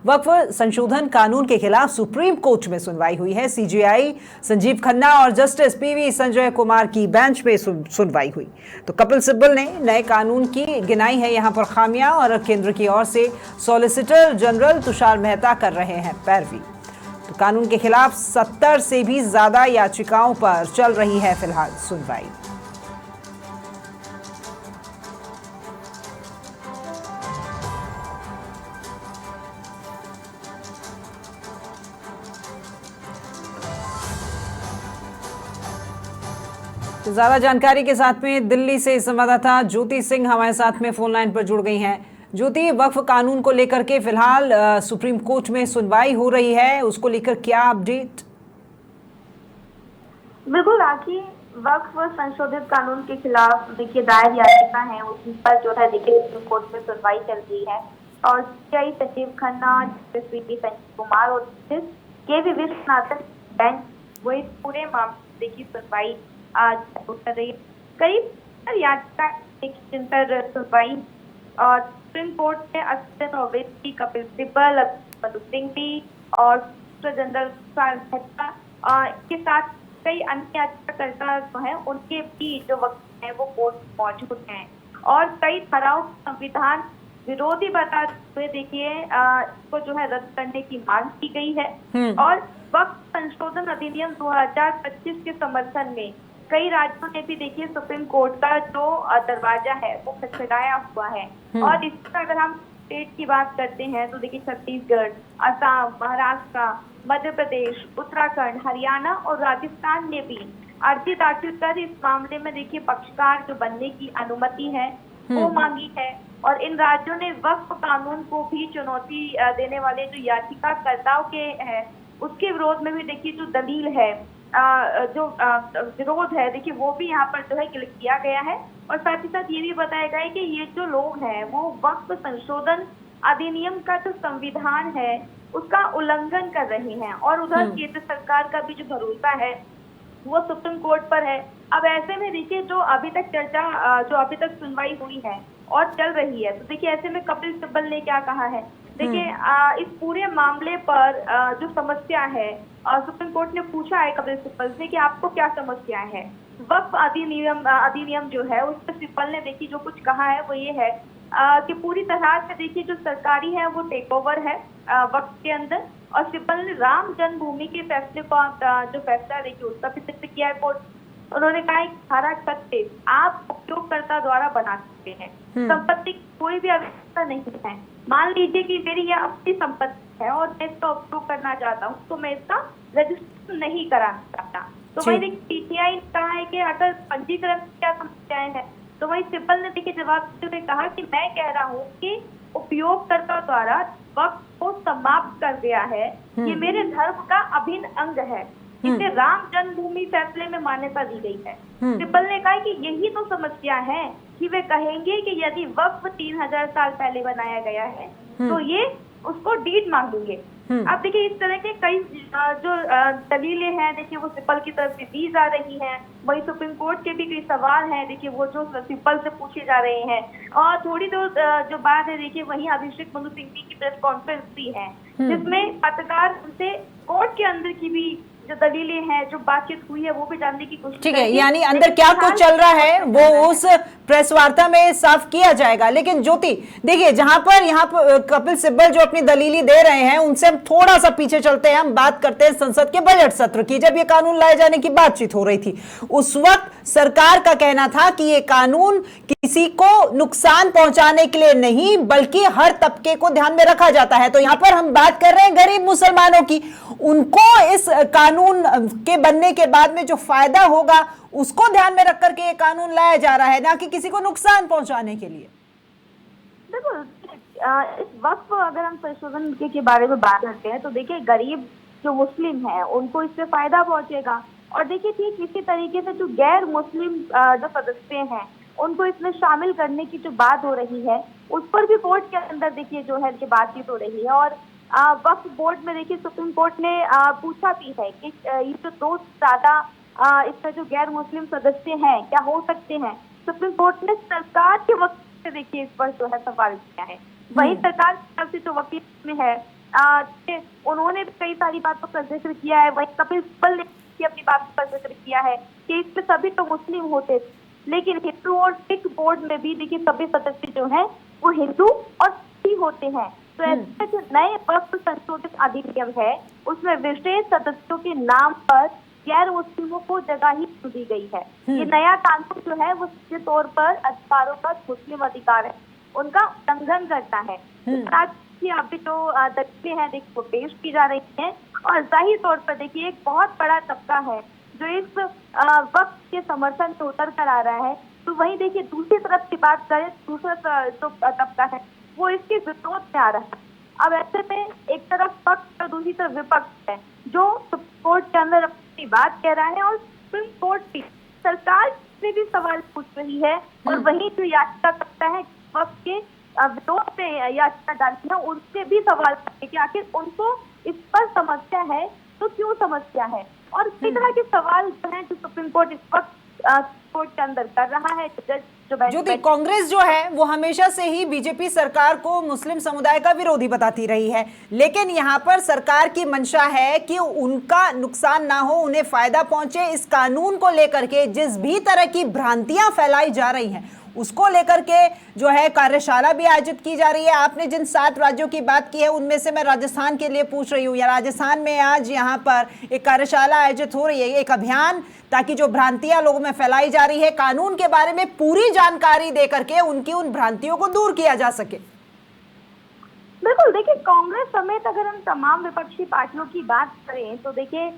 वक्फ संशोधन कानून के खिलाफ सुप्रीम कोर्ट में सुनवाई हुई है। सीजेआई संजीव खन्ना और जस्टिस पीवी संजय कुमार की बेंच में सुनवाई हुई। तो कपिल सिब्बल ने नए कानून की गिनाई है यहां पर खामियां, और केंद्र की ओर से सॉलिसिटर जनरल तुषार मेहता कर रहे हैं पैरवी। तो कानून के खिलाफ 70 से भी ज्यादा याचिकाओं पर चल रही है फिलहाल सुनवाई। तो ज्यादा जानकारी के साथ में दिल्ली से संवाददाता ज्योति सिंह हमारे साथ में फोन लाइन पर जुड़ गई हैं। ज्योति, वक्फ कानून को लेकर के फिलहाल सुप्रीम कोर्ट में सुनवाई हो रही है, उसको लेकर क्या अपडेट? बिल्कुल राखी, वक्फ संशोधित कानून के खिलाफ देखिए दायर याचिका है, उस पर जो है देखिए सुप्रीम कोर्ट में सुनवाई चल रही है। और CJI Sanjeev Khanna, justice PV Sanjay Kumar और जस्टिस के.वी. विश्वनाथन बेंच वो इस पूरे मामले देखिए सुनवाई आज कर रही है। कई याचिका जिन पर सुनवाई और सुप्रीम कोर्ट ने असिस्टेंट ओवैसी, कपिल सिब्बल, मधु सिंघवी और जनरल के साथ कई अन्य याचिकाकर्ता जो है उनके भी जो वकील हैं वो कोर्ट मौजूद हैं। और कई धाराओं संविधान विरोधी बताते हुए देखिए इसको जो है रद्द करने की मांग की गई है। और वक्फ संशोधन अधिनियम 2025 के समर्थन में कई राज्यों ने भी देखिए सुप्रीम कोर्ट का जो दरवाजा है वो खटखटाया हुआ है। और इसका अगर हम स्टेट की बात करते हैं तो देखिए छत्तीसगढ़, असम, महाराष्ट्र, मध्य प्रदेश, उत्तराखंड, हरियाणा और राजस्थान ने भी अर्जी दाखिल कर इस मामले में देखिए पक्षकार जो बनने की अनुमति है वो मांगी है। और इन राज्यों ने वक्फ कानून को भी चुनौती देने वाले जो याचिकाकर्ताओं के है उसके विरोध में भी देखिए जो दलील है, जो विरोध है देखिए वो भी यहाँ पर जो है क्लिक किया गया है। और साथ ही साथ ये भी बताया गया है कि ये जो लोग हैं वो वक्फ संशोधन अधिनियम का जो संविधान है उसका उल्लंघन कर रहे हैं। और उधर केंद्र सरकार का भी जो भरोसा है वो सुप्रीम कोर्ट पर है। अब ऐसे में देखिए जो अभी तक चर्चा, जो अभी तक सुनवाई हुई है और चल रही है, तो देखिए ऐसे में कपिल सिब्बल ने क्या कहा है। देखिए इस पूरे मामले पर जो समस्या है सुप्रीम कोर्ट ने पूछा है कपिल सिब्बल से कि आपको क्या समस्या है। वक्फ अधिनियम जो है उस पर सिब्बल ने देखिए जो कुछ कहा है वो ये है कि पूरी तरह से देखिए जो सरकारी है वो टेक ओवर है वक्फ के अंदर। और सिब्बल ने राम जन्मभूमि के फैसले को जो फैसला देखिए उसका भी जिक्र किया है कोर्ट। उन्होंने कहा कि धारा 36 आप उपयोगकर्ता द्वारा बना सकते हैं, संपत्ति की कोई भी आवश्यकता नहीं है। मान लीजिए कि मेरी यह अपनी संपत्ति है और मैं इसका उपयोग करना चाहता हूँ तो मैं इसका रजिस्ट्रेशन नहीं कराना चाहता। तो वही देखिए पीटीआई ने कहा है कि अगर पंजीकरण की क्या समस्याएं हैं, तो वही सिब्बल ने देखिए जवाब देते हुए कहा कि मैं कह रहा हूँ कि उपयोगकर्ता द्वारा वक्फ को समाप्त कर दिया है, ये मेरे धर्म का अभिन्न अंग है, इसे राम जन्मभूमि फैसले में मान्यता दी गई है। सिब्बल ने कहा कि यही तो समस्या है कि वे कहेंगे कि यदि वक्फ 3000 साल पहले बनाया गया है तो ये उसको डीड मांगेंगे। अब देखिए इस तरह के कई जो दलीलें हैं देखिए वो सिब्बल की तरफ से दी जा रही हैं। वही सुप्रीम कोर्ट के भी कई सवाल हैं देखिए वो जो सिब्बल से पूछे जा रहे हैं। और थोड़ी देर जो बात है देखिए वही अभिषेक मनु सिंघवी की प्रेस कॉन्फ्रेंस भी है जिसमें पत्रकार उनसे कोर्ट के अंदर की भी जो दलीलें हैं, जो बातचीत हुई है वो भी जानने की कोशिश। ठीक है, यानी अंदर क्या कुछ चल रहा है वो उस प्रेस वार्ता में साफ किया जाएगा। लेकिन ज्योति देखिए यहाँ पर कपिल सिब्बल जो अपनी दलीलें दे रहे हैं उनसे हम थोड़ा सा पीछे चलते हैं। हम बात करते हैं संसद के बजट सत्र की। जब ये कानून लाए जाने की बातचीत हो रही थी उस वक्त सरकार का कहना था कि ये कानून किसी को नुकसान पहुंचाने के लिए नहीं बल्कि हर तबके को ध्यान में रखा जाता है। तो यहाँ पर हम बात कर रहे हैं गरीब मुसलमानों की, उनको इस कानून के बनने के बाद में जो फायदा होगा उसको ध्यान में रख करके ये कानून लाया जा रहा है, ना कि किसी को नुकसान पहुंचाने के लिए। बिल्कुल, इस वक्त अगर हम संशोधन के बारे में बात करते हैं तो देखिए गरीब जो मुस्लिम है उनको इससे फायदा पहुंचेगा। और देखिए ठीक इसी तरीके से जो गैर मुस्लिम जो सदस्य हैं उनको इसमें शामिल करने की जो बात हो रही है उस पर भी कोर्ट के अंदर देखिए जो है बातचीत हो रही है। और वक्फ बोर्ड में देखिए सुप्रीम कोर्ट ने पूछा भी है कि ये जो 2 से ज्यादा इसमें जो गैर मुस्लिम सदस्य हैं क्या हो सकते हैं। सुप्रीम कोर्ट ने सरकार के वकील से देखिए इस पर जो है सवाल किया है। वही सरकार की तरफ से जो वकील में है उन्होंने भी कई सारी बातों का जिक्र किया है। वहीं कपिल सिब्बल ने भी अपनी बात का जिक्र किया है कि इसमें सभी तो मुस्लिम होते थे, लेकिन हिंदू और सिख बोर्ड में भी देखिए सभी सदस्य जो हैं वो हिंदू और सिख होते हैं। तो ऐसे जो नए वक्फ संशोधित अधिनियम है उसमें विशेष सदस्यों के नाम पर गैर मुस्लिमों को जगह ही दी गई है। ये नया कानून जो है वो सीधे तौर पर अधिकारों का मुस्लिम अधिकार है उनका उल्लंघन करता है। अभी जो दलीलें हैं देखिए वो पेश की जा रही हैं और जाहिर तौर पर देखिए एक बहुत बड़ा तबका है जो इस वक्त के समर्थन से उतर कर आ रहा है। तो वहीं देखिए दूसरी तरफ की बात करें, दूसरा जो तबका है वो इसके विरोध में आ रहा है। अब ऐसे में एक तरफ पक्ष और दूसरी तरफ विपक्ष है जो सुप्रीम कोर्ट के अंदर अपनी बात कह रहा है और सुप्रीम कोर्ट भी सरकार से भी सवाल पूछ रही है और वही जो याचिका करता है वक्त के विरोध में याचिका डालती है उनसे भी सवाल करते कि आखिर उनको इस पर समस्या है तो क्यों समस्या है। और इसी तरह के सवाल जो है जो सुप्रीम कोर्ट इस वक्त कोर्ट के अंदर कर रहा है। ज्योति, कांग्रेस जो है वो हमेशा से ही बीजेपी सरकार को मुस्लिम समुदाय का विरोधी बताती रही है, लेकिन यहाँ पर सरकार की मंशा है कि उनका नुकसान ना हो, उन्हें फायदा पहुंचे। इस कानून को लेकर के जिस भी तरह की भ्रांतियां फैलाई जा रही हैं उसको लेकर के जो है कार्यशाला भी आयोजित की जा रही है। आपने जिन 7 राज्यों की बात की है उनमें से मैं राजस्थान के लिए पूछ रही हूँ, या राजस्थान में आज यहाँ पर एक कार्यशाला आयोजित हो रही है, एक अभियान, ताकि जो भ्रांतियां लोगों में फैलाई जा रही है कानून के बारे में पूरी जानकारी दे करके उनकी उन भ्रांतियों को दूर किया जा सके। बिल्कुल, देखिए कांग्रेस समेत अगर हम तमाम विपक्षी पार्टियों की बात करें तो देखिए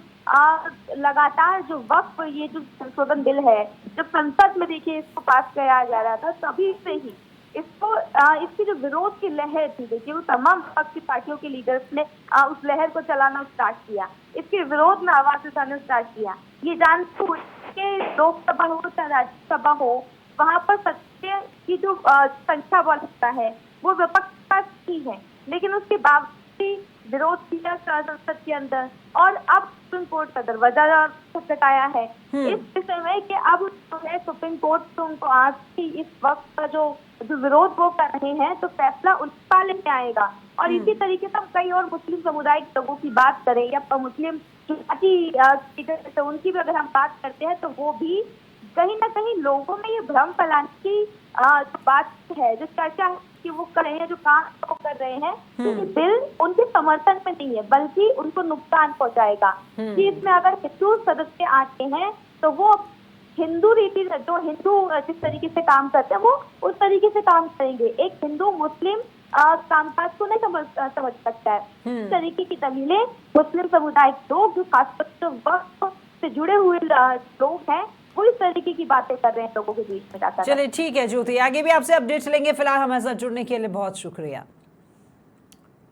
लगातार जो वक्फ ये जो संशोधन बिल है जब संसद में देखिए इसको पास कराया जा रहा था तभी से ही इसको इसकी जो विरोध की लहर थी देखिए वो तमाम विपक्षी पार्टियों के लीडर्स ने उस लहर को चलाना स्टार्ट किया, इसके विरोध में आवाज उठाना स्टार्ट किया। ये जानते हुए कि लोकसभा हो चाहे राज्यसभा हो वहां पर सत्य की जो संख्या बढ़ता है वो विपक्ष का ही है, लेकिन उसके बावजूद विरोध किया संसद के अंदर और अब सुप्रीम कोर्ट का दरवाजा खटखटाया है इस विषय में कि अब जो है सुप्रीम कोर्ट तो उनको आज की इस वक्त का जो विरोध वो कर रहे हैं तो फैसला उनका लेके आएगा। और इसी तरीके से हम कई और मुस्लिम समुदाय के लोगों की बात करें या मुस्लिम जो उनकी भी अगर हम बात करते हैं तो वो भी कहीं ना कहीं लोगों में ये भ्रम फैलाने की बात है, जो चर्चा है कि वो कर रहे हैं, जो काम वो कर रहे हैं, तो बिल उनके समर्थन में नहीं है बल्कि उनको नुकसान पहुंचाएगा। कि इसमें अगर हिंदू सदस्य आते हैं तो वो हिंदू रीति जो हिंदू जिस तरीके से काम करते हैं वो उस तरीके से काम करेंगे। एक हिंदू मुस्लिम कामकाज को नहीं समझ सकता है। इस तरीके की दलीलें मुस्लिम समुदाय के लोग जो खासकर जो वक्फ से जुड़े हुए लोग हैं वो इस तरीके की बातें कर रहे हैं लोगों के बीच में जाकर। चलिए ठीक है ज्योति, आगे भी आपसे अपडेट्स लेंगे। फिलहाल हमारे साथ जुड़ने के लिए बहुत शुक्रिया।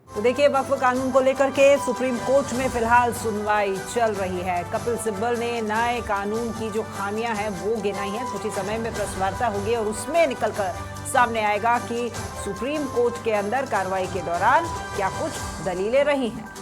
तो देखिए वक्फ कानून को लेकर के सुप्रीम कोर्ट में फिलहाल सुनवाई चल रही है। कपिल सिब्बल ने नए कानून की जो खामियां हैं वो गिनाई हैं। कुछ ही समय में प्रेस वार्ता होगी और उसमें निकलकर सामने आएगा कि सुप्रीम कोर्ट के अंदर कार्रवाई के दौरान क्या कुछ दलीलें रही हैं।